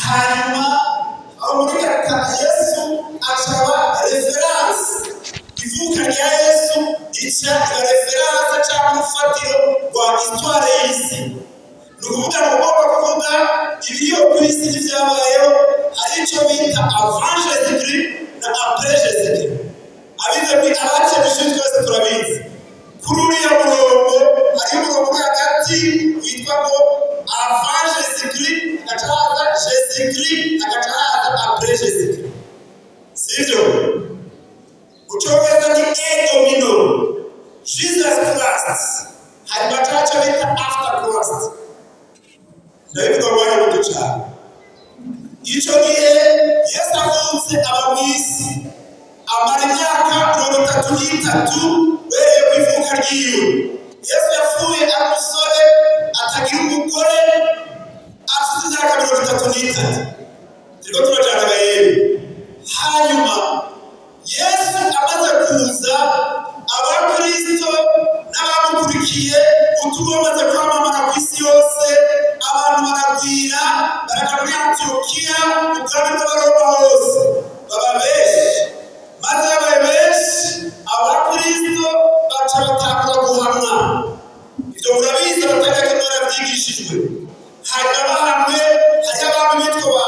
hanyuma aho muri Yesu acaba reference ivuka rya Yesu ica reference cyangwa urufatiro rwa histoire y'isi. Ni ukuvuga ngo kuvuga ibiriyo ku isi n'ibyabayeho ari icyo bita avant Jésus-Christ na après Jésus-Christ. Abize muri abacemishe twese turabizi kuri uriya murongo hari umurongo hagati witwa ngo avant Jésus-Christ agacaza Jésus-Christ agacaza après Jésus-Christ. Sivyo ucongeza ni domino Jesus Christ hari bacaca bita after Christ. Ndabivuga mwanya muto cyane. Icyo gihe Yesu avutse aba mu isi amara imyaka 33 bereye ku ivuka ryiwe. Yesu yapfuye ari umusore atagira umugore afite imyaka 33. Turiko turajana yewe. Hanyuma Yesu amaze kuza abakristo n'abamukurikiye ubutumwa bumaze kwamamara ku isi yose, abantu baragwira baraja muri Antiyokiya ubwami bw'Abaroma hose baba benshi. Maze abaye benshi abakristo baca batangura guhamwa. Ibyo murabizi abatanga Imana byigishijwe. Hanyuma hamwe hari abami bitwa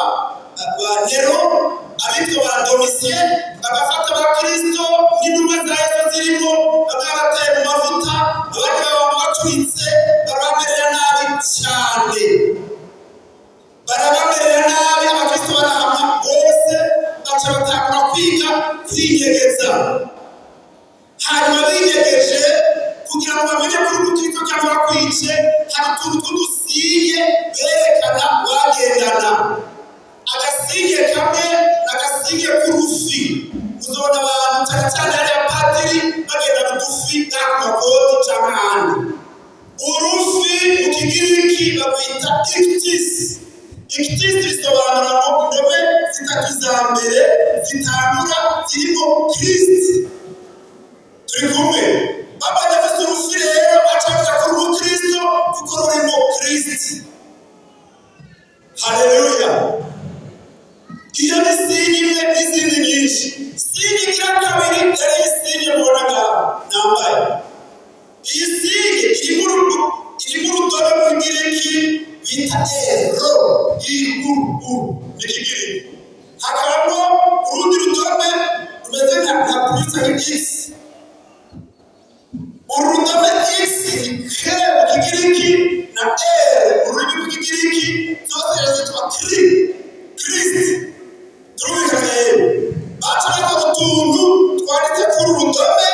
ba Nero, abitwa ba Domitien, bagafata abakristo n'intumwa za Yesu zirimo bagabataye mu mavuta, abandi babatwitse barabamerera nabi cyane. Barabamerera nabi abakristo barahamwa bose baca batangura kwiga kwinyegeza. Hanyuma binyegeje kugira ngo bamenye ko umukristo cyangwa bakwice, hari utuntu tw'udusiye berekana wagendana. Agasinge kamwe n'agasinge k'urufi. Uzobona abantu cyane cyane ari abapadiri bagenda udufi n'amakoti cyangwa ahandi. Urufi mu Kigiriki babwita ictis. Ictis bisobanura ngo indome zitatu za mbere zitangura zirimo Kristo. Turi kumwe babanje bafite urufi rero bacaga kuri Kristo kuko rurimo Kristo. Haleluya. Iyo ni singi imwe n'izindi nyinshi. Singi ya kabiri yari isingi mubonaga nambaye. Iyi singi iri mu rudome rw'Igiriki bita ero, ni Kigiriki. Hakabamo urundi rudome rumeze nka plus X. Urudome X ni ke mu Kigiriki na R mu rurimi rw'Igiriki zose zitwa Kristo. Turubikanye bacana utuntu twanditse kuri urudome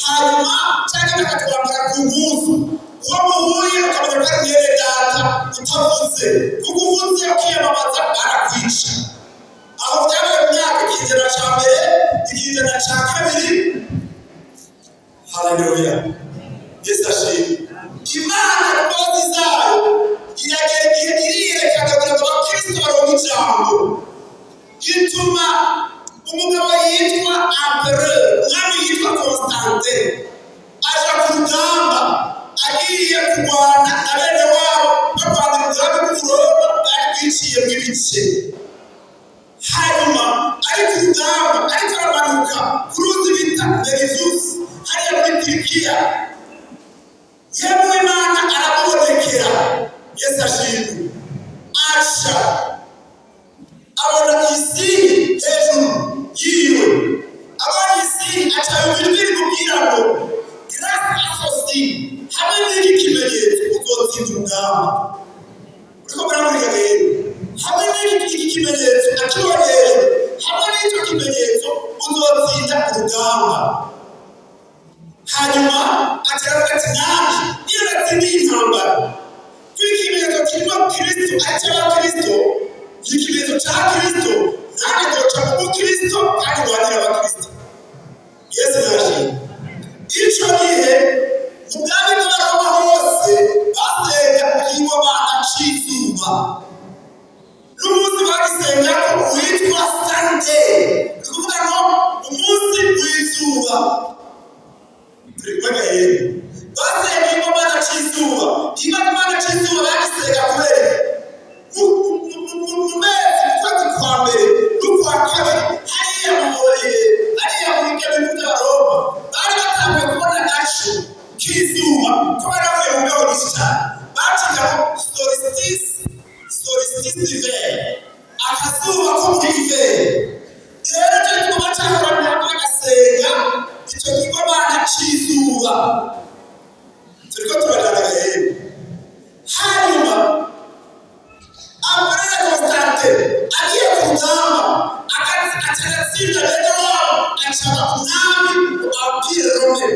hanyuma cyangwa bakatwambara ku mpuzu. Uwo muhuye ukamenya ko ari mwene data utavuze kuko uvuze ukiyamamaza arakwica. Aho byabaye mu myaka ikinyejana cya mbere ikinyejana cya kabiri. Haleluya. Yesu ashimwe. Imana imbabazi zayo iragera igihe iriyerekana kugira ngo abakristo baronke ijambo. Ituma umugabo yitwa Empereur, umwami yitwa Constantin, aja ku rugamba agiye kurwana na bene wabo barwanira ubwami bw'Uroma bwari bwiciye mu ibice. Hanyuma ari ku rugamba ariko aramanuka ku ruzi bita Nereus hariya muri Turikiya. Yewe Imana aramubonekera. Yesu ashimwe. Asha abona isingi hejuru yiwe. Abona isingi acaye ibiri mubwira ngo grâce à ceci hamwe n'iki kimenyetso uzotsinda urugamba. Uriko muramurika rero hamwe n'iki kimenyetso akiboneye hamwe n'icyo kimenyetso uzotsinda urugamba. Hanyuma ataravuga ati nanjye iyo natsindiye intambara kw'ikimenyetso kirimo Kristo aca abakristo ikimenyetso cya Kristo nanjye ndoca mu Kristo kandi ndwanira abakristo. Yesu yashimwe. Icyo gihe mu bwami bw'Abaroma hose basenga ikigomana cy'izuba. N'umunsi bagisenga ko witwa Sunday, ni ukuvuga ngo umunsi w'izuba. Turi kumwe rero basenga ikigomana cy'izuba. Ikigomana cy'izuba bagisenga kubera solstice d'hiver, akazuba ko muri hiver. Rero cyo tuba cyahorana agasenga icyo kigomana cy'izuba. Turiko turajana hejuru. Hanyuma Abraham Constante agiye ku rugamba agatsinda bene wabo acaba umwami abwira Rome.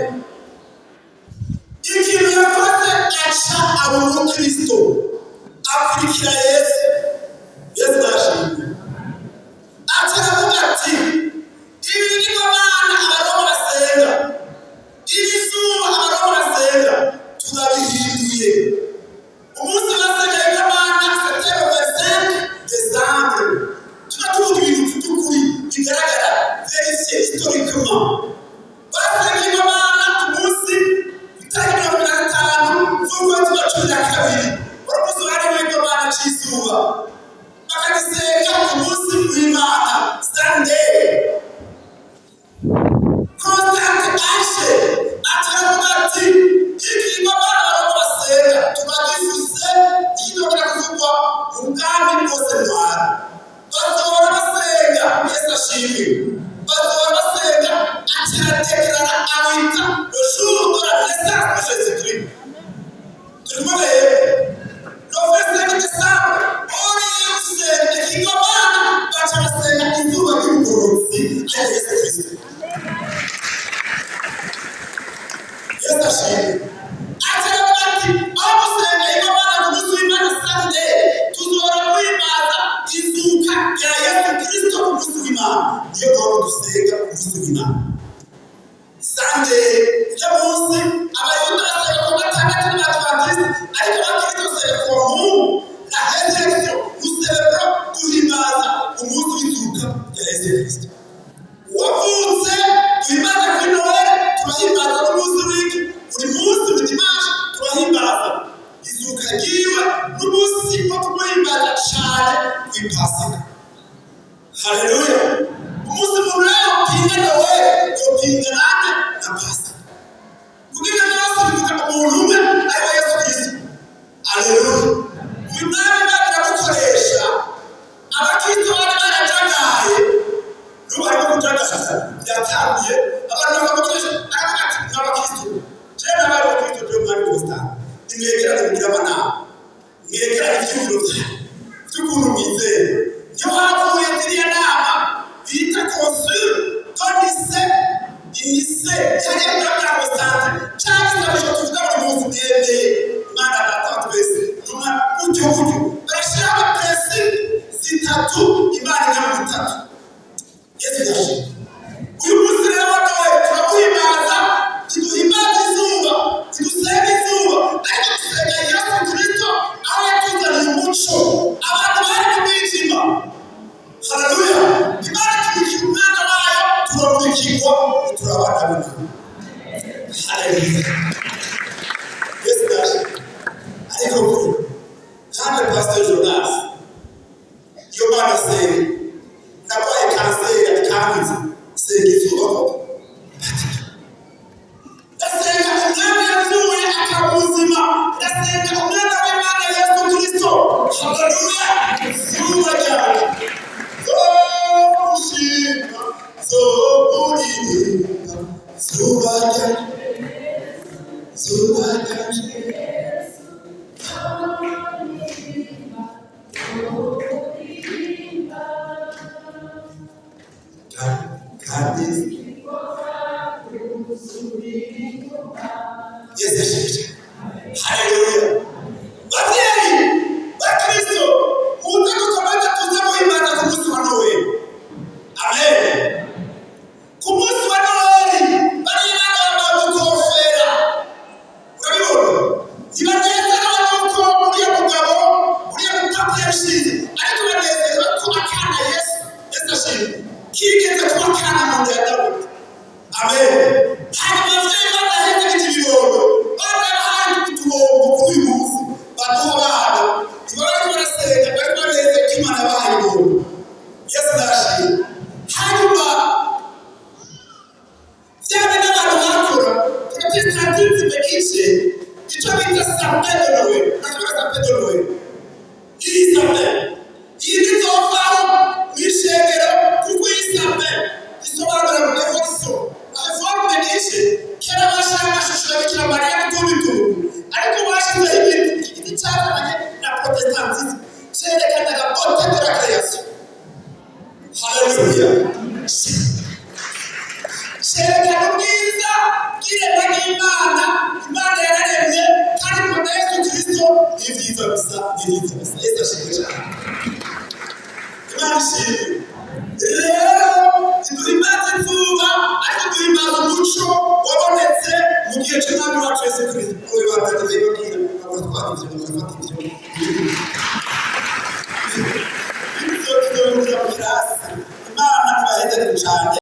Ikintu yakoze aca abo mu Kristo akurikira Yesu. Yesu nashimye. Ataravuga ati ibi bigomana abaroma basenga, iri zuba abaroma basenga turabihinduye. Umunsi basenga bigomana Septembre 25 décembre. Tunatuvuga ibintu by'ukuri bigaragara vérifié historiquement. Basenga bigomana ku munsi itariki 15 z'ukwezi kwa 12. Umunsi wari bigomana cy'izuba. Bakagisenga ku munsi w'Imana Sunday. Constante ashe ataravuga ati ikigomana abaroma basenga tubagifuze ikidogera kuvugwa ubwami bwose ntwara. Bazahora basenga Yesu ashimwe. Bazahora basenga akiratekerana awita le jour de la naissance de Jésus-Christ. Turimo rero le 25 décembre oriye gusenga ikigomana baca basenga izuba ry'ubugororotsi rya Yesu Kristo. Yesu ashimwe. Ataravuga ati aho gusenga igomana ku munsi w'Imana Sunday tuzora kwimbaza izuka rya Yesu Kristo ku munsi w'Imana. Niyo mpamvu dusenga ku munsi w'Imana Sunday. Iyo munsi abayuda basenga ku gatandatu n'Abadiventiste, ariko abakristo basenga ku Mungu na Resurrection. Duselebra duhimbaza umunsi w'izuka rya Yesu Kristo. Uwavutse duhimbaza kuri Noel, turahimbaza n'umunsi w'iki buri munsi mu dimanche turahimbaza izuka ryiwe n'umunsi wo kumuhimbaza cyane w'Ipasika. Haleluya. Umunsi umuntu yawupinga Noel yopinga nande na Pasika. Kugira byose bivuga umuntu umwe ariwe Yesu Kristo. Haleluya. Uyu mwami Imana iramukoresha abakristo bari barajagaye n'ubu ariko kujagaza byatangiye abantu bakamukoresha aravuga ati n'abakristo jewe n'abari bakristo by'umwami Constante nimwegerane mugira amanama, mwegerane ivyumviro vyanyu vy'ukuntu mwizera. Niyo havuye ziriya nama bita consul donise inise yariya bwa Constante cyangwa isabisho tuvuga buri munsi mwemeye Imana Data wa twese numa gutyo barashiraho principe zitatu Imana inyama bitatu. Yesu yashimye. Uyu munsi rero wa Noel turamuhimbaza, tuduhimbaza izuba, tudusenga izuba, ariko dusenga Yesu Kristo aho yatuzaniye umuco abantu bari mu mwijima. Haleluya. Imana itubikira umwana wayo turamurikirwa turabana b'Imana. Haleluya. Yesu yashimye. Ariko kandi Pastor Jonas iyo Mana senga nabaye kanseri akangiza senga izuba koko. Ndasenga umwana yazuye akabuzima. Ndasenga umwana w'Imana Yesu Kristo. Haleluya. Zuba ryawe zoshima zoburirimba zuba ryawe zuba ryawe Yesu ashimwe. Haleluya. Babyeyi bakristo muze dukomeze tuze muhimbaza ku munsi wa Noel. Amen. Ku munsi wa Noel bari bambaye ubukofera. Urabibona? Ntibanezerwa nuko uriya mugabo uriya mupapa yashize, ariko banezerwa ko akana Yesu ashimwe kigeze kuba akana mu nda ya Dawidi. Amen. Hanyuma ababyeyi badaherekeje ibibondo barahaye utubombo kuri uyu munsi baduha abana ntibari barasenga bari banezerwa ko Imana yabahaye ibombo. Yesu nashimwe. Hanyuma byaba n'abantu bakora protestatisme ice icyo bita sapin de Noel. Nakora sapin de Noel. Iyi sapin beauté de la création. Haleluya. Sherekana ubwiza bw'iremwa ry'Imana. Imana yararemye kandi mu Yesu Kristo ni byiza gusa, ni byiza gusa. Yesu ashimwe cyane. Imana ishimwe. Rero duhimbaza izuba ariko duhimbaza umuco wabonetse mu gihe cy'umwami wacu Yesu Kristo. Uyu wabwira ibabwira abatwara ibyo bagafata ibyo. Imana ibahezagire cyane.